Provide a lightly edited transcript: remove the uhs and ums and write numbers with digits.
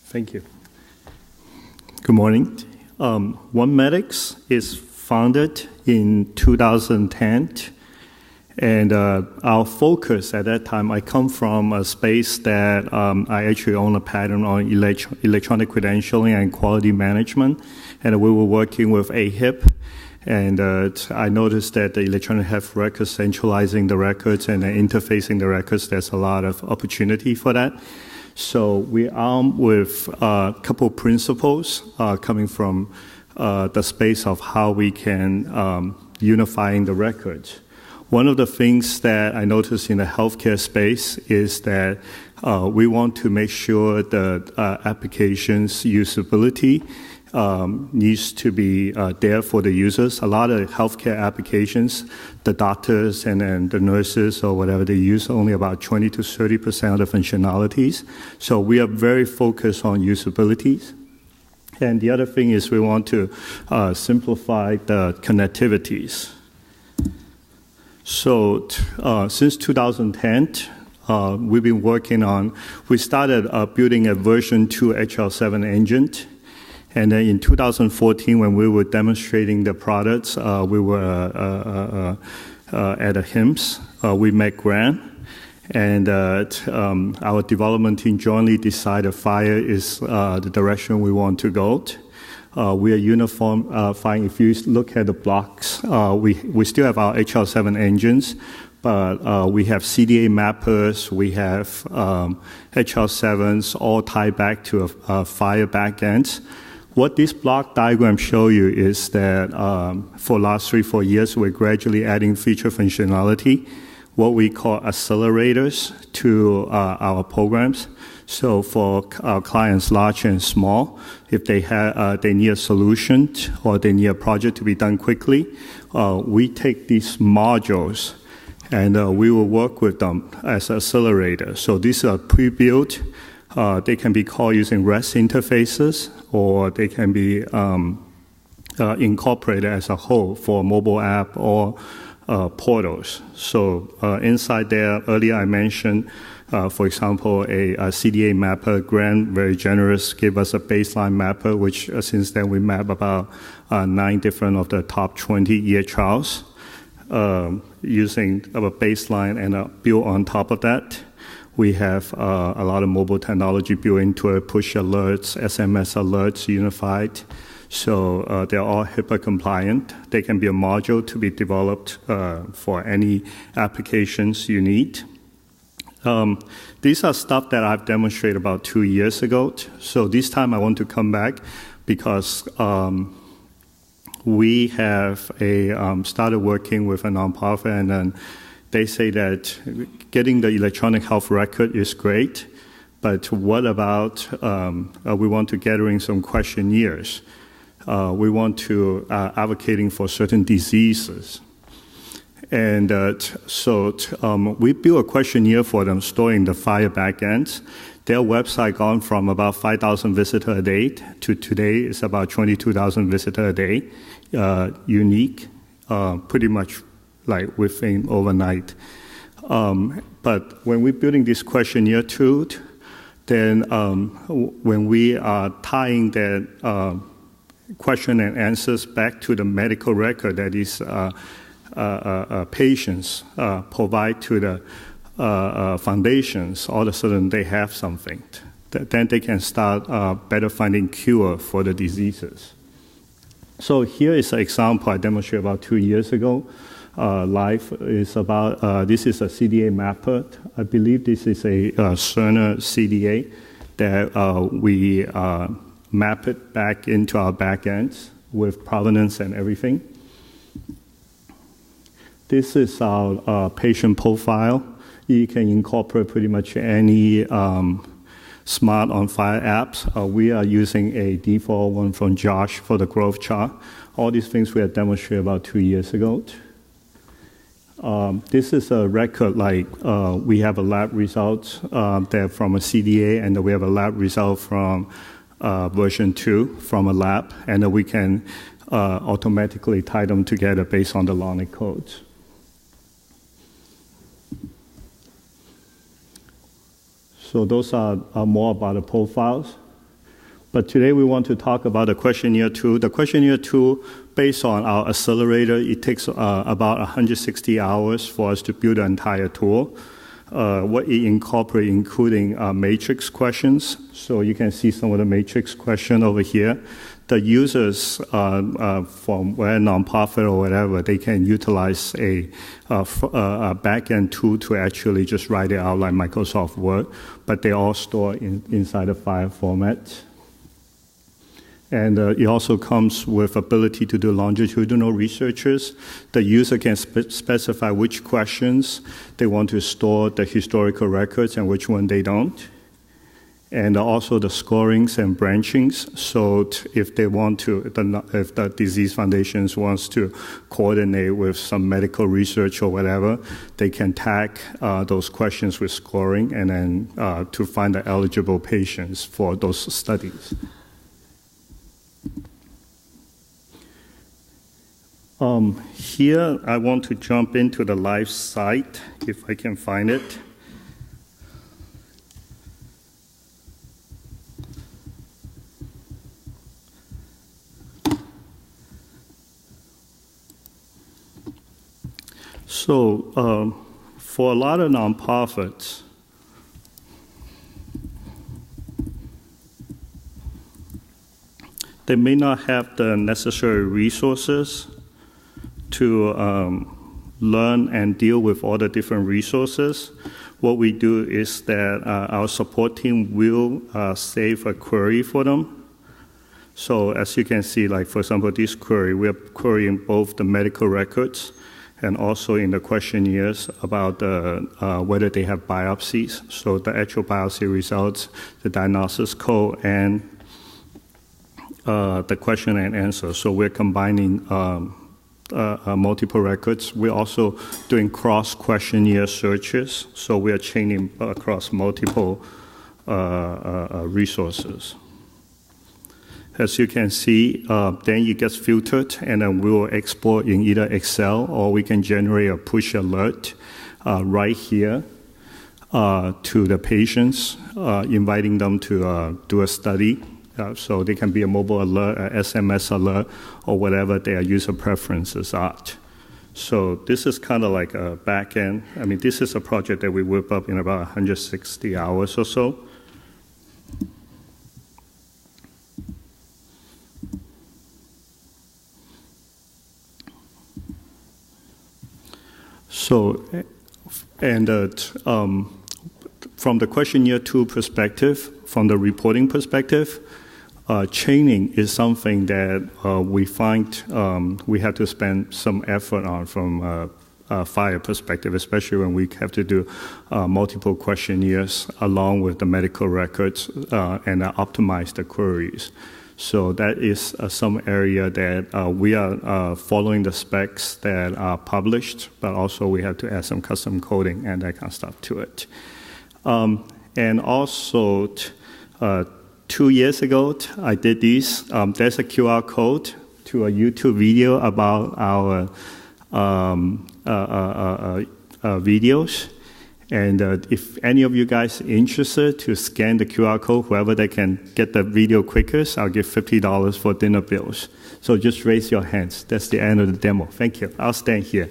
Thank you. Good morning. 1MEDiX is founded in 2010, and our focus at that time, I come from a space that I actually own a patent on electronic credentialing and quality management, and we were working with AHIP. And I noticed that the electronic health records, centralizing the records and interfacing the records, there's a lot of opportunity for that. So we armed with a couple principles coming from the space of how we can unifying the records. One of the things that I noticed in the healthcare space is that we want to make sure the application's usability needs to be there for the users. A lot of healthcare applications, the doctors and then the nurses or whatever, they use only about 20 to 30% of the functionalities. So we are very focused on usabilities. And the other thing is we want to simplify the connectivities. So since 2010, we've been working on, we started building a version 2 HL7 engine. And then in 2014, when we were demonstrating the products, we were at a HIMSS. We met grant, and our development team jointly decided FHIR is the direction we want to go. We are unifying. If you look at the blocks, we still have our HL7 engines, but we have CDA mappers, we have HL7s, all tied back to a FHIR backends. What this block diagram shows you is that for the last 3-4 years, we're gradually adding feature functionality, what we call accelerators to our programs. So for our clients, large and small, if they need a solution or they need a project to be done quickly, we take these modules and we will work with them as accelerators. So these are pre-built. They can be called using REST interfaces, or they can be incorporated as a whole for mobile app or portals. So inside there, earlier I mentioned, for example, a CDA mapper, grant, very generous, gave us a baseline mapper, which since then we map about 9 different of the top 20 EHRs using a baseline and a build on top of that. We have a lot of mobile technology built into it, push alerts, SMS alerts, unified. So they're all HIPAA compliant. They can be a module to be developed for any applications you need. These are stuff that I've demonstrated about 2 years ago. So this time I want to come back because we have started working with a nonprofit, and then they say that getting the electronic health record is great, but what about we want to gathering some questionnaires. We want to advocating for certain diseases. And so we built a questionnaire for them, storing the FHIR backends. Their website gone from about 5,000 visitors a day to today it's about 22,000 visitors a day, unique, pretty much like within overnight. But when we're building this questionnaire tool, then when we are tying that question and answers back to the medical record that is patients provide to the foundations, all of a sudden they have something. Then they can start better finding cure for the diseases. So here is an example I demonstrated about 2 years ago. Life is about, this is a CDA mapper. I believe this is a Cerner CDA that we map it back into our backends with provenance and everything. This is our patient profile. You can incorporate pretty much any smart on FHIR apps. We are using a default one from Josh for the growth chart. All these things we had demonstrated about 2 years ago. This is a record like we have a lab result there from a CDA, and we have a lab result from version 2 from a lab, and we can automatically tie them together based on the logic codes. So those are more about the profiles. But today we want to talk about the questionnaire tool. The questionnaire tool, based on our accelerator, it takes about 160 hours for us to build the entire tool. What it incorporates, including matrix questions. So you can see some of the matrix question over here. The users from where nonprofit or whatever, they can utilize a back-end tool to actually just write it out like Microsoft Word, but they all store inside a FHIR format. And it also comes with ability to do longitudinal researches. The user can specify which questions they want to store the historical records and which one they don't. And also the scorings and branchings. So if they want to, if the Disease Foundations wants to coordinate with some medical research or whatever, they can tag those questions with scoring and then to find the eligible patients for those studies. Here, I want to jump into the live site, if I can find it. So, for a lot of nonprofits, they may not have the necessary resources to learn and deal with all the different resources. What we do is that our support team will save a query for them. So as you can see, like for example, this query, we are querying both the medical records and also in the questionnaires about whether they have biopsies. So the actual biopsy results, the diagnosis code, and the question and answer. So we're combining multiple records. We're also doing cross-questionnaire searches, so we are chaining across multiple resources. As you can see, then it gets filtered, and then we will export in either Excel, or we can generate a push alert right here to the patients, inviting them to do a study. So they can be a mobile alert, a SMS alert, or whatever their user preferences are. So this is kind of like a back end. I mean, this is a project that we whip up in about 160 hours or so. So, and from the questionnaire tool perspective, from the reporting perspective, chaining is something that we find we have to spend some effort on from a FHIR perspective, especially when we have to do multiple questionnaires along with the medical records and optimize the queries. So that is some area that we are following the specs that are published, but also we have to add some custom coding and that kind of stuff to it. And also, 2 years ago, I did this. There's a QR code to a YouTube video about our videos. And if any of you guys are interested to scan the QR code, whoever they can get the video quickest, I'll give $50 for dinner bills. So just raise your hands. That's the end of the demo. Thank you. I'll stand here.